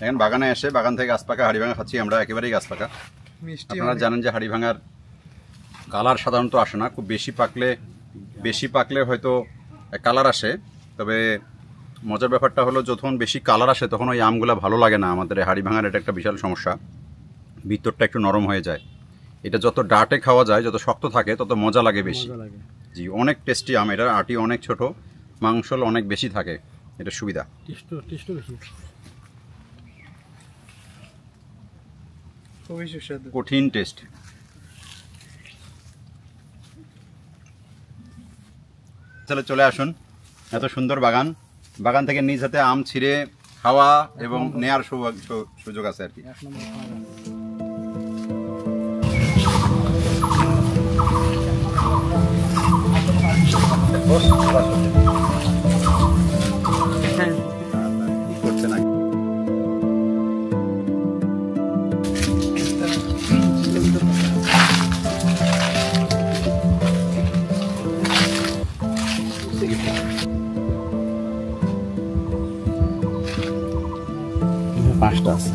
এখন বাগানে এসে বাগান থেকে গাছ পাকা হাড়ি ভাঙা খাচ্ছি আমরা, একেবারেই গাছ পাকা। আপনারা জানেন যে হাড়ি ভাঙার কালার সাধারণত আসে না, খুব বেশি পাকলে হয়তো কালার আসে। তবে মজার ব্যাপারটা হলো যখন বেশি কালার আসে তখন ওই আমগুলো ভালো লাগে না আমাদের। হাড়ি ভাঙার এটা একটা বিশাল সমস্যা, ভিতরটা একটু নরম হয়ে যায়। এটা যত ডাটে খাওয়া যায়, যত শক্ত থাকে তত মজা লাগে বেশি। জি, অনেক টেস্টি আম, এটা আটি অনেক ছোট, মাংস অনেক বেশি থাকে, এটা সুবিধা। কঠিন টেস্ট। তাহলে চলে আসুন, এত সুন্দর বাগান থেকে নিজ হাতে আম ছিঁড়ে খাওয়া এবং নেয়ার সুযোগ আছে আর কি। করছে না পাঁচটা আছে।